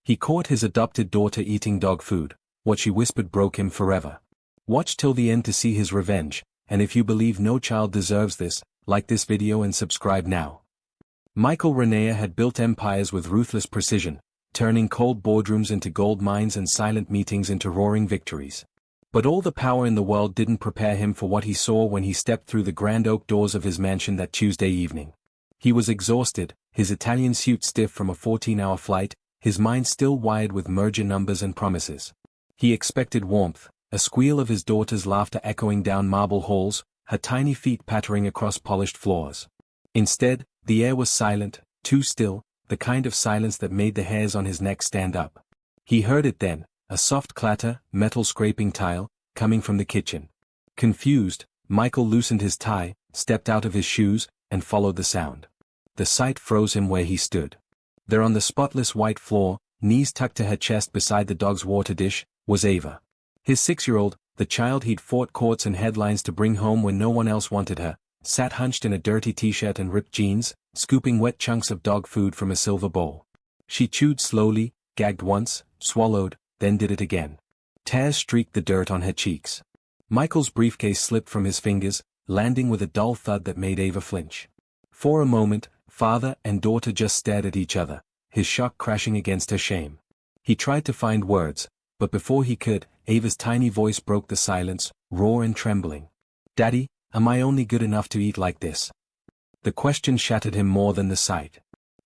He caught his adopted daughter eating dog food. What she whispered broke him forever. Watch till the end to see his revenge, and if you believe no child deserves this, like this video and subscribe now. Michael Renea had built empires with ruthless precision, turning cold boardrooms into gold mines and silent meetings into roaring victories. But all the power in the world didn't prepare him for what he saw when he stepped through the grand oak doors of his mansion that Tuesday evening. He was exhausted, his Italian suit stiff from a 14-hour flight, his mind still wired with merger numbers and promises. He expected warmth, a squeal of his daughter's laughter echoing down marble halls, her tiny feet pattering across polished floors. Instead, the air was silent, too still, the kind of silence that made the hairs on his neck stand up. He heard it then, a soft clatter, metal scraping tile, coming from the kitchen. Confused, Michael loosened his tie, stepped out of his shoes, and followed the sound. The sight froze him where he stood. There on the spotless white floor, knees tucked to her chest beside the dog's water dish, was Ava. His 6-year-old, the child he'd fought courts and headlines to bring home when no one else wanted her, sat hunched in a dirty t-shirt and ripped jeans, scooping wet chunks of dog food from a silver bowl. She chewed slowly, gagged once, swallowed, then did it again. Tears streaked the dirt on her cheeks. Michael's briefcase slipped from his fingers, landing with a dull thud that made Ava flinch. For a moment, father and daughter just stared at each other, his shock crashing against her shame. He tried to find words, but before he could, Ava's tiny voice broke the silence, raw and trembling. "Daddy, am I only good enough to eat like this?" The question shattered him more than the sight.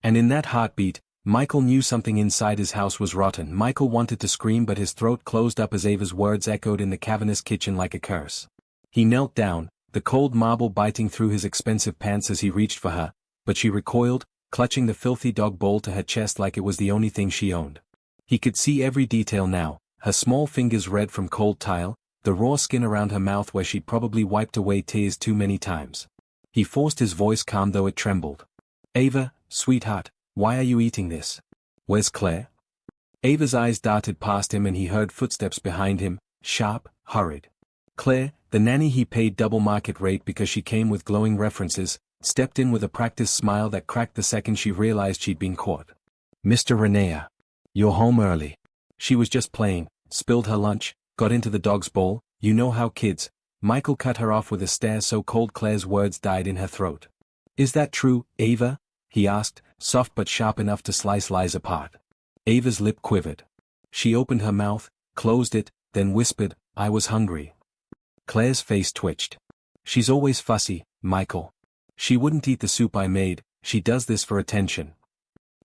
And in that heartbeat, Michael knew something inside his house was rotten. Michael wanted to scream, but his throat closed up as Ava's words echoed in the cavernous kitchen like a curse. He knelt down, the cold marble biting through his expensive pants as he reached for her, but she recoiled, clutching the filthy dog bowl to her chest like it was the only thing she owned. He could see every detail now, her small fingers red from cold tile, the raw skin around her mouth where she'd probably wiped away tears too many times. He forced his voice calm though it trembled. "Ava, sweetheart, why are you eating this? Where's Claire?" Ava's eyes darted past him and he heard footsteps behind him, sharp, hurried. Claire, the nanny he paid double market rate because she came with glowing references, stepped in with a practiced smile that cracked the second she realized she'd been caught. "Mr. Renea, you're home early." She was just playing, spilled her lunch, got into the dog's bowl, you know how kids. Michael cut her off with a stare so cold Claire's words died in her throat. "Is that true, Ava?" he asked, soft but sharp enough to slice lies apart. Ava's lip quivered. She opened her mouth, closed it, then whispered, "I was hungry." Claire's face twitched. "She's always fussy, Michael. She wouldn't eat the soup I made, she does this for attention."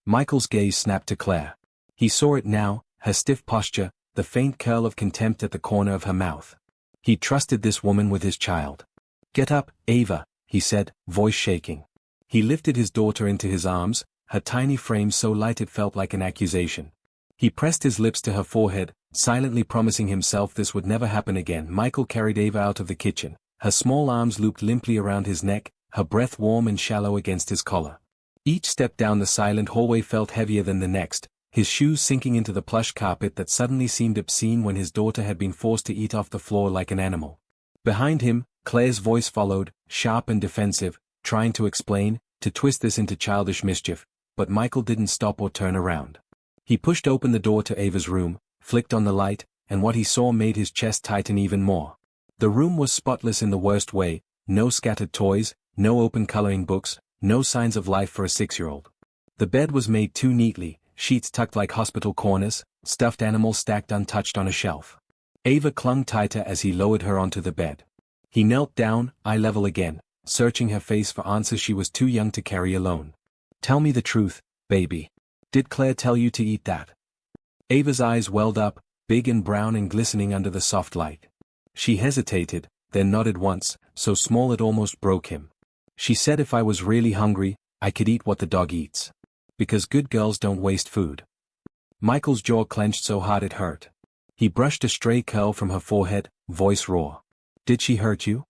Michael's gaze snapped to Claire. He saw it now, her stiff posture, the faint curl of contempt at the corner of her mouth. He trusted this woman with his child. "Get up, Ava," he said, voice shaking. He lifted his daughter into his arms, her tiny frame so light it felt like an accusation. He pressed his lips to her forehead, silently promising himself this would never happen again. Michael carried Ava out of the kitchen, her small arms looped limply around his neck, her breath warm and shallow against his collar. Each step down the silent hallway felt heavier than the next, his shoes sinking into the plush carpet that suddenly seemed obscene when his daughter had been forced to eat off the floor like an animal. Behind him, Claire's voice followed, sharp and defensive, trying to explain, to twist this into childish mischief, but Michael didn't stop or turn around. He pushed open the door to Ava's room, flicked on the light, and what he saw made his chest tighten even more. The room was spotless in the worst way, no scattered toys, no open coloring books, no signs of life for a 6-year-old. The bed was made too neatly, sheets tucked like hospital corners, stuffed animals stacked untouched on a shelf. Ava clung tighter as he lowered her onto the bed. He knelt down, eye level again, searching her face for answers she was too young to carry alone. "Tell me the truth, baby. Did Claire tell you to eat that?" Ava's eyes welled up, big and brown and glistening under the soft light. She hesitated, then nodded once, so small it almost broke him. "She said if I was really hungry, I could eat what the dog eats. Because good girls don't waste food." Michael's jaw clenched so hard it hurt. He brushed a stray curl from her forehead, voice raw. "Did she hurt you?"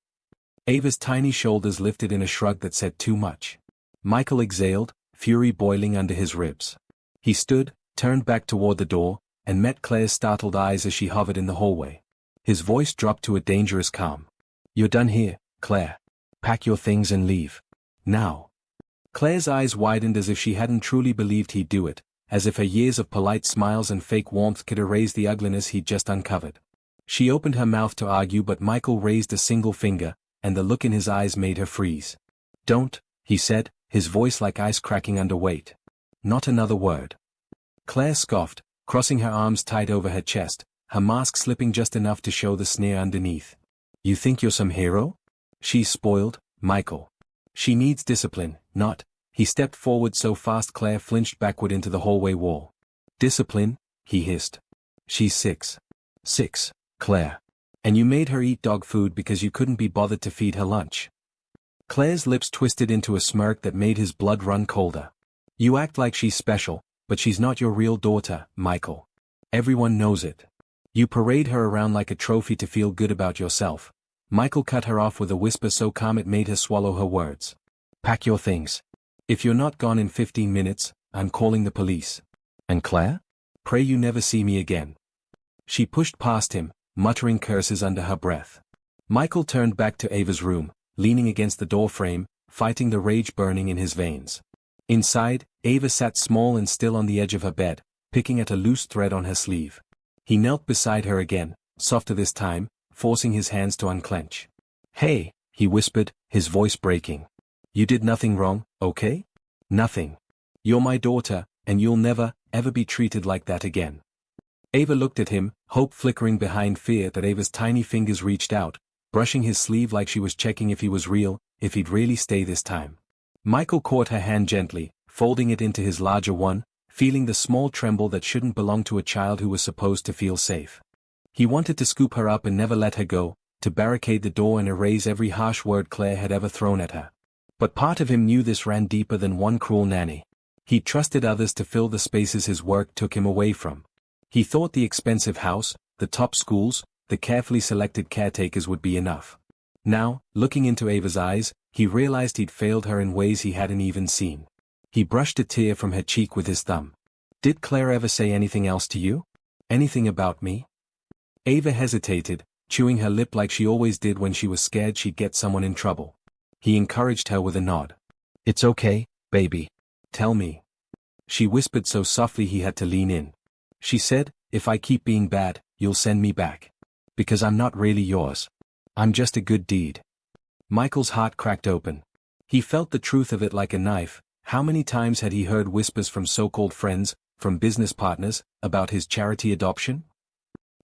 Ava's tiny shoulders lifted in a shrug that said too much. Michael exhaled, fury boiling under his ribs. He stood, turned back toward the door, and met Claire's startled eyes as she hovered in the hallway. His voice dropped to a dangerous calm. "You're done here, Claire. Pack your things and leave. Now." Claire's eyes widened as if she hadn't truly believed he'd do it, as if her years of polite smiles and fake warmth could erase the ugliness he'd just uncovered. She opened her mouth to argue, but Michael raised a single finger, and the look in his eyes made her freeze. "Don't," he said, his voice like ice cracking under weight. "Not another word." Claire scoffed, crossing her arms tight over her chest, her mask slipping just enough to show the sneer underneath. "You think you're some hero? She's spoiled, Michael. She needs discipline, not—" He stepped forward so fast Claire flinched backward into the hallway wall. "Discipline?" he hissed. "She's 6. 6, Claire. And you made her eat dog food because you couldn't be bothered to feed her lunch." Claire's lips twisted into a smirk that made his blood run colder. "You act like she's special, but she's not your real daughter, Michael. Everyone knows it. You parade her around like a trophy to feel good about yourself." Michael cut her off with a whisper so calm it made her swallow her words. "Pack your things. If you're not gone in 15 minutes, I'm calling the police. And Claire? Pray you never see me again." She pushed past him, muttering curses under her breath. Michael turned back to Ava's room, leaning against the doorframe, fighting the rage burning in his veins. Inside, Ava sat small and still on the edge of her bed, picking at a loose thread on her sleeve. He knelt beside her again, softer this time, forcing his hands to unclench. "Hey," he whispered, his voice breaking. "You did nothing wrong, okay? Nothing. You're my daughter, and you'll never, ever be treated like that again." Ava looked at him, hope flickering behind fear that Ava's tiny fingers reached out, brushing his sleeve like she was checking if he was real, if he'd really stay this time. Michael caught her hand gently, folding it into his larger one, feeling the small tremble that shouldn't belong to a child who was supposed to feel safe. He wanted to scoop her up and never let her go, to barricade the door and erase every harsh word Claire had ever thrown at her. But part of him knew this ran deeper than one cruel nanny. He trusted others to fill the spaces his work took him away from. He thought the expensive house, the top schools, the carefully selected caretakers would be enough. Now, looking into Ava's eyes, he realized he'd failed her in ways he hadn't even seen. He brushed a tear from her cheek with his thumb. "Did Claire ever say anything else to you? Anything about me?" Ava hesitated, chewing her lip like she always did when she was scared she'd get someone in trouble. He encouraged her with a nod. "It's okay, baby. Tell me." She whispered so softly he had to lean in. She said, "If I keep being bad, you'll send me back. Because I'm not really yours. I'm just a good deed." Michael's heart cracked open. He felt the truth of it like a knife. How many times had he heard whispers from so-called friends, from business partners, about his charity adoption?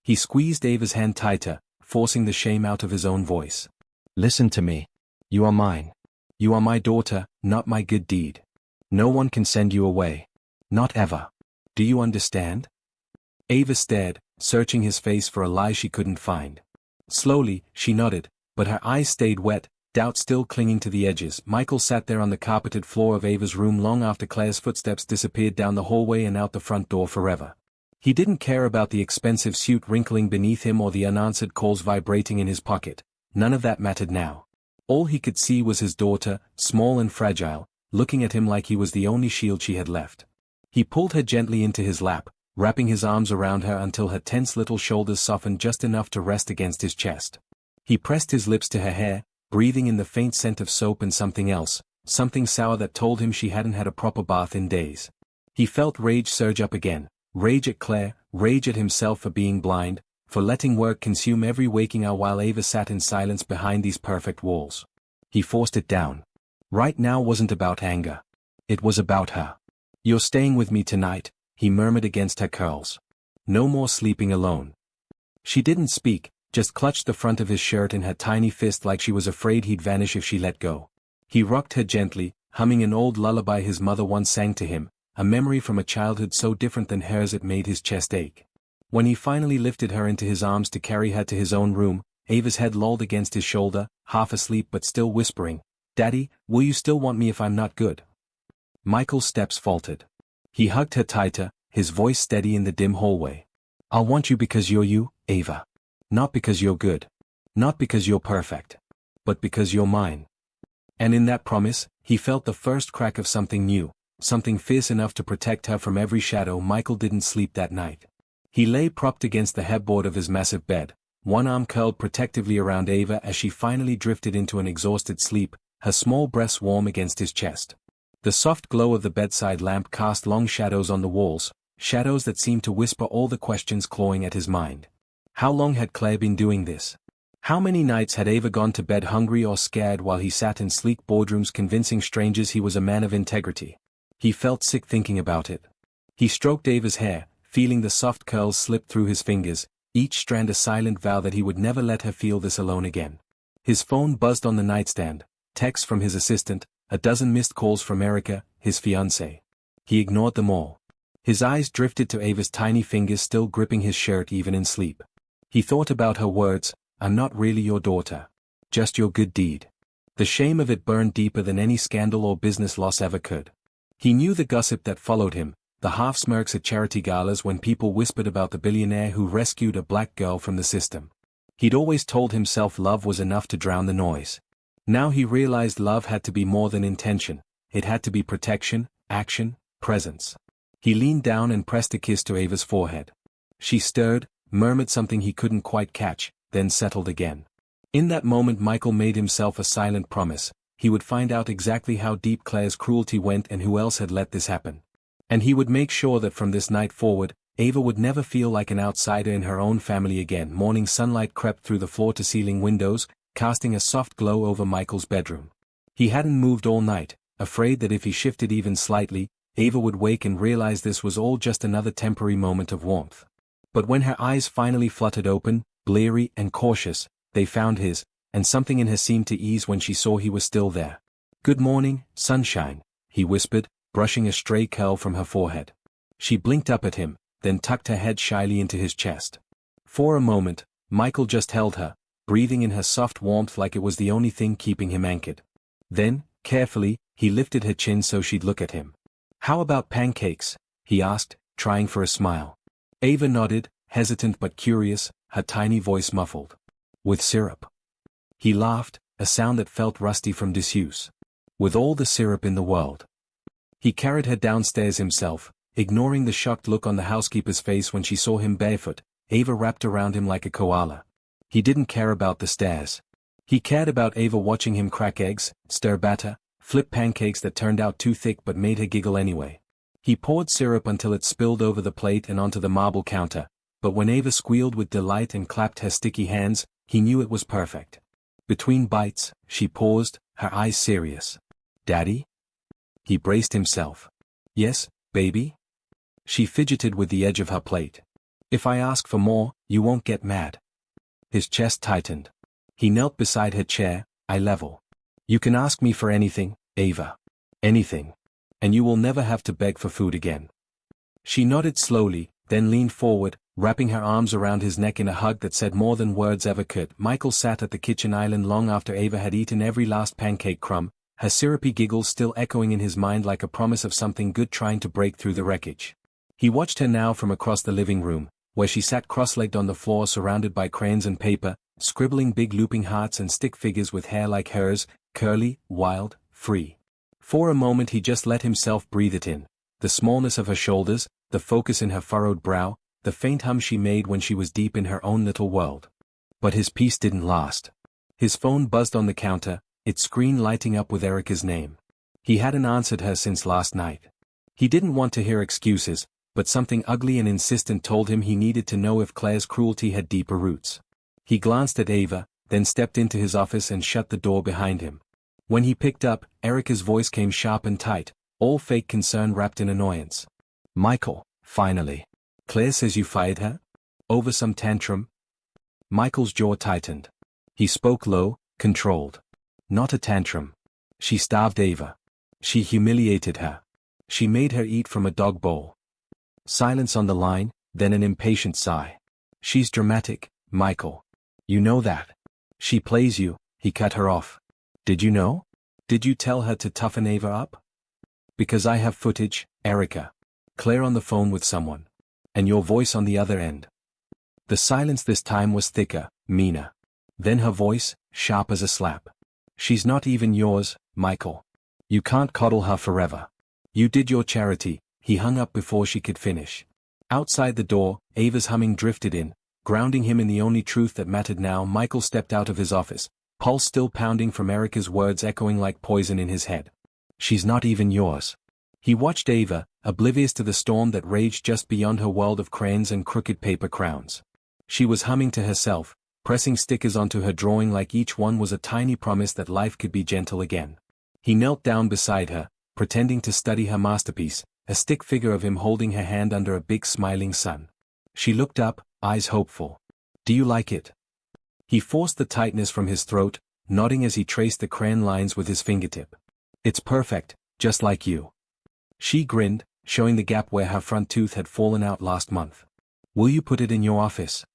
He squeezed Ava's hand tighter, forcing the shame out of his own voice. "Listen to me. You are mine. You are my daughter, not my good deed. No one can send you away. Not ever. Do you understand?" Ava stared, searching his face for a lie she couldn't find. Slowly, she nodded, but her eyes stayed wet, doubt still clinging to the edges. Michael sat there on the carpeted floor of Ava's room long after Claire's footsteps disappeared down the hallway and out the front door forever. He didn't care about the expensive suit wrinkling beneath him or the unanswered calls vibrating in his pocket. None of that mattered now. All he could see was his daughter, small and fragile, looking at him like he was the only shield she had left. He pulled her gently into his lap, wrapping his arms around her until her tense little shoulders softened just enough to rest against his chest. He pressed his lips to her hair, breathing in the faint scent of soap and something else, something sour that told him she hadn't had a proper bath in days. He felt rage surge up again, rage at Claire, rage at himself for being blind, for letting work consume every waking hour while Ava sat in silence behind these perfect walls. He forced it down. Right now wasn't about anger. It was about her. "You're staying with me tonight," he murmured against her curls. "No more sleeping alone." She didn't speak, just clutched the front of his shirt in her tiny fist like she was afraid he'd vanish if she let go. He rocked her gently, humming an old lullaby his mother once sang to him, a memory from a childhood so different than hers it made his chest ache. When he finally lifted her into his arms to carry her to his own room, Ava's head lolled against his shoulder, half asleep but still whispering, "Daddy, will you still want me if I'm not good?" Michael's steps faltered. He hugged her tighter, his voice steady in the dim hallway. "I'll want you because you're you, Ava. Not because you're good. Not because you're perfect. But because you're mine." And in that promise, he felt the first crack of something new, something fierce enough to protect her from every shadow. Michael didn't sleep that night. He lay propped against the headboard of his massive bed, one arm curled protectively around Ava as she finally drifted into an exhausted sleep, her small breasts warm against his chest. The soft glow of the bedside lamp cast long shadows on the walls, shadows that seemed to whisper all the questions clawing at his mind. How long had Claire been doing this? How many nights had Ava gone to bed hungry or scared while he sat in sleek boardrooms convincing strangers he was a man of integrity? He felt sick thinking about it. He stroked Ava's hair, feeling the soft curls slip through his fingers, each strand a silent vow that he would never let her feel this alone again. His phone buzzed on the nightstand, texts from his assistant, a dozen missed calls from Erica, his fiancée. He ignored them all. His eyes drifted to Ava's tiny fingers still gripping his shirt even in sleep. He thought about her words, "I'm not really your daughter. Just your good deed." The shame of it burned deeper than any scandal or business loss ever could. He knew the gossip that followed him, the half-smirks at charity galas when people whispered about the billionaire who rescued a black girl from the system. He'd always told himself love was enough to drown the noise. Now he realized love had to be more than intention, it had to be protection, action, presence. He leaned down and pressed a kiss to Ava's forehead. She stirred, murmured something he couldn't quite catch, then settled again. In that moment Michael made himself a silent promise, he would find out exactly how deep Claire's cruelty went and who else had let this happen. And he would make sure that from this night forward, Ava would never feel like an outsider in her own family again. Morning sunlight crept through the floor-to-ceiling windows, casting a soft glow over Michael's bedroom. He hadn't moved all night, afraid that if he shifted even slightly, Ava would wake and realize this was all just another temporary moment of warmth. But when her eyes finally fluttered open, bleary and cautious, they found his, and something in her seemed to ease when she saw he was still there. "Good morning, sunshine," he whispered, brushing a stray curl from her forehead. She blinked up at him, then tucked her head shyly into his chest. For a moment, Michael just held her, breathing in her soft warmth like it was the only thing keeping him anchored. Then, carefully, he lifted her chin so she'd look at him. "How about pancakes?" he asked, trying for a smile. Ava nodded, hesitant but curious, her tiny voice muffled. "With syrup." He laughed, a sound that felt rusty from disuse. "With all the syrup in the world." He carried her downstairs himself, ignoring the shocked look on the housekeeper's face when she saw him barefoot. Ava wrapped around him like a koala. He didn't care about the stairs. He cared about Ava watching him crack eggs, stir batter, flip pancakes that turned out too thick but made her giggle anyway. He poured syrup until it spilled over the plate and onto the marble counter, but when Ava squealed with delight and clapped her sticky hands, he knew it was perfect. Between bites, she paused, her eyes serious. "Daddy?" He braced himself. "Yes, baby?" She fidgeted with the edge of her plate. "If I ask for more, you won't get mad." His chest tightened. He knelt beside her chair, eye level. "You can ask me for anything, Ava. Anything. And you will never have to beg for food again." She nodded slowly, then leaned forward, wrapping her arms around his neck in a hug that said more than words ever could. Michael sat at the kitchen island long after Ava had eaten every last pancake crumb, her syrupy giggles still echoing in his mind like a promise of something good trying to break through the wreckage. He watched her now from across the living room, where she sat cross-legged on the floor surrounded by crayons and paper, scribbling big looping hearts and stick figures with hair like hers, curly, wild, free. For a moment he just let himself breathe it in, the smallness of her shoulders, the focus in her furrowed brow, the faint hum she made when she was deep in her own little world. But his peace didn't last. His phone buzzed on the counter, its screen lighting up with Erica's name. He hadn't answered her since last night. He didn't want to hear excuses, but something ugly and insistent told him he needed to know if Claire's cruelty had deeper roots. He glanced at Ava, then stepped into his office and shut the door behind him. When he picked up, Erica's voice came sharp and tight, all fake concern wrapped in annoyance. "Michael, finally. Claire says you fired her? Over some tantrum?" Michael's jaw tightened. He spoke low, controlled. "Not a tantrum. She starved Ava. She humiliated her. She made her eat from a dog bowl." Silence on the line, then an impatient sigh. "She's dramatic, Michael. You know that. She plays you," he cut her off. "Did you know? Did you tell her to toughen Ava up?" "Because I have footage, Erica. Claire on the phone with someone. And your voice on the other end." The silence this time was thicker, meaner. Then her voice, sharp as a slap. "She's not even yours, Michael. You can't coddle her forever. You did your charity." He hung up before she could finish. Outside the door, Ava's humming drifted in, grounding him in the only truth that mattered now. Michael stepped out of his office, pulse still pounding from Erica's words echoing like poison in his head. She's not even yours. He watched Ava, oblivious to the storm that raged just beyond her world of crayons and crooked paper crowns. She was humming to herself, pressing stickers onto her drawing like each one was a tiny promise that life could be gentle again. He knelt down beside her, pretending to study her masterpiece, a stick figure of him holding her hand under a big smiling sun. She looked up, eyes hopeful. Do you like it? He forced the tightness from his throat, nodding as he traced the crayon lines with his fingertip. It's perfect, just like you. She grinned, showing the gap where her front tooth had fallen out last month. Will you put it in your office?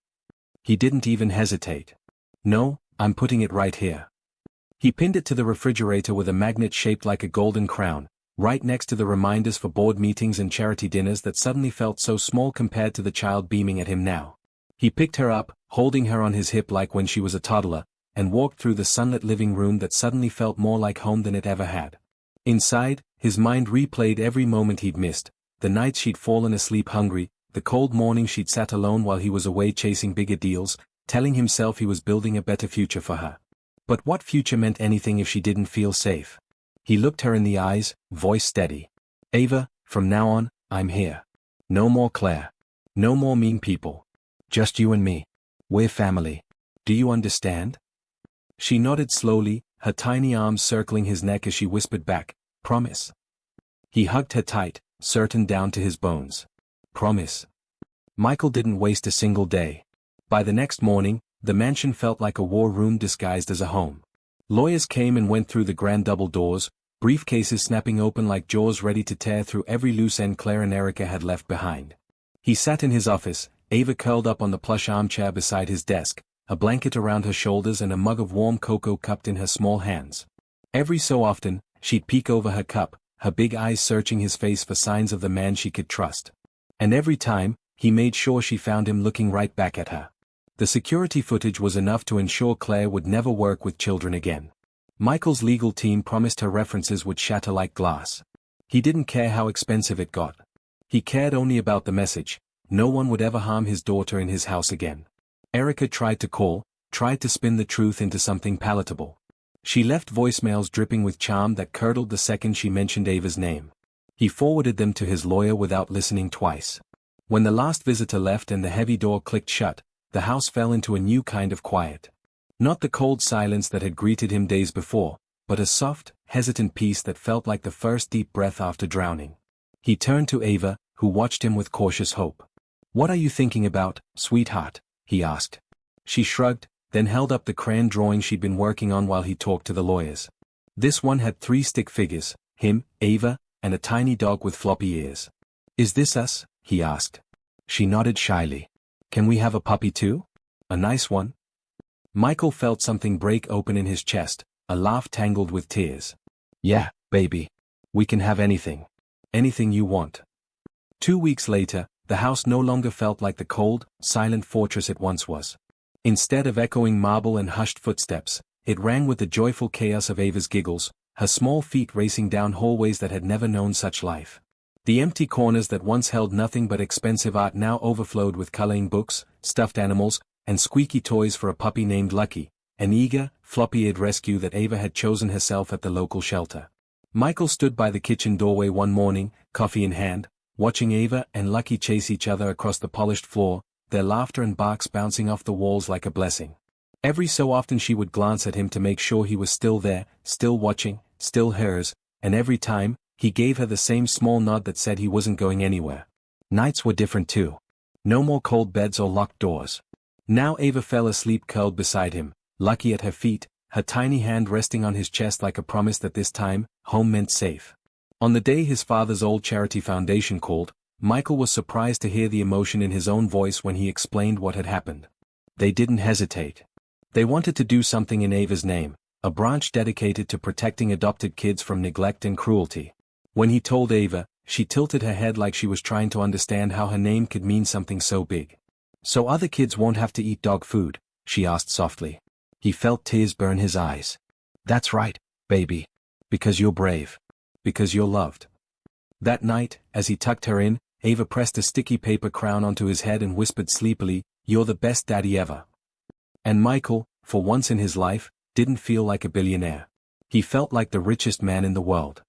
He didn't even hesitate. No, I'm putting it right here. He pinned it to the refrigerator with a magnet shaped like a golden crown, right next to the reminders for board meetings and charity dinners that suddenly felt so small compared to the child beaming at him now. He picked her up, holding her on his hip like when she was a toddler, and walked through the sunlit living room that suddenly felt more like home than it ever had. Inside, his mind replayed every moment he'd missed, the nights she'd fallen asleep hungry, the cold mornings she'd sat alone while he was away chasing bigger deals, telling himself he was building a better future for her. But what future meant anything if she didn't feel safe? He looked her in the eyes, voice steady. Ava, from now on, I'm here. No more Claire. No more mean people. Just you and me. We're family. Do you understand? She nodded slowly, her tiny arms circling his neck as she whispered back, promise. He hugged her tight, certain down to his bones. Promise. Michael didn't waste a single day. By the next morning, the mansion felt like a war room disguised as a home. Lawyers came and went through the grand double doors, briefcases snapping open like jaws ready to tear through every loose end Claire and Erica had left behind. He sat in his office, Ava curled up on the plush armchair beside his desk, a blanket around her shoulders and a mug of warm cocoa cupped in her small hands. Every so often, she'd peek over her cup, her big eyes searching his face for signs of the man she could trust. And every time, he made sure she found him looking right back at her. The security footage was enough to ensure Claire would never work with children again. Michael's legal team promised her references would shatter like glass. He didn't care how expensive it got. He cared only about the message: no one would ever harm his daughter in his house again. Erica tried to call, tried to spin the truth into something palatable. She left voicemails dripping with charm that curdled the second she mentioned Ava's name. He forwarded them to his lawyer without listening twice. When the last visitor left and the heavy door clicked shut, the house fell into a new kind of quiet. Not the cold silence that had greeted him days before, but a soft, hesitant peace that felt like the first deep breath after drowning. He turned to Ava, who watched him with cautious hope. "What are you thinking about, sweetheart?" he asked. She shrugged, then held up the crayon drawing she'd been working on while he talked to the lawyers. This one had 3 stick figures, him, Ava, and a tiny dog with floppy ears. "Is this us?" he asked. She nodded shyly. "Can we have a puppy too? A nice one?" Michael felt something break open in his chest, a laugh tangled with tears. "Yeah, baby. We can have anything. Anything you want." 2 weeks later, the house no longer felt like the cold, silent fortress it once was. Instead of echoing marble and hushed footsteps, it rang with the joyful chaos of Ava's giggles, her small feet racing down hallways that had never known such life. The empty corners that once held nothing but expensive art now overflowed with coloring books, stuffed animals, and squeaky toys for a puppy named Lucky, an eager, floppy-eared rescue that Ava had chosen herself at the local shelter. Michael stood by the kitchen doorway one morning, coffee in hand, watching Ava and Lucky chase each other across the polished floor, their laughter and barks bouncing off the walls like a blessing. Every so often she would glance at him to make sure he was still there, still watching, still hers, and every time, he gave her the same small nod that said he wasn't going anywhere. Nights were different too. No more cold beds or locked doors. Now Ava fell asleep curled beside him, Lucky at her feet, her tiny hand resting on his chest like a promise that this time, home meant safe. On the day his father's old charity foundation called, Michael was surprised to hear the emotion in his own voice when he explained what had happened. They didn't hesitate. They wanted to do something in Ava's name, a branch dedicated to protecting adopted kids from neglect and cruelty. When he told Ava, she tilted her head like she was trying to understand how her name could mean something so big. "So other kids won't have to eat dog food?" she asked softly. He felt tears burn his eyes. "That's right, baby. Because you're brave. Because you're loved." That night, as he tucked her in, Ava pressed a sticky paper crown onto his head and whispered sleepily, "You're the best daddy ever." And Michael, for once in his life, didn't feel like a billionaire. He felt like the richest man in the world.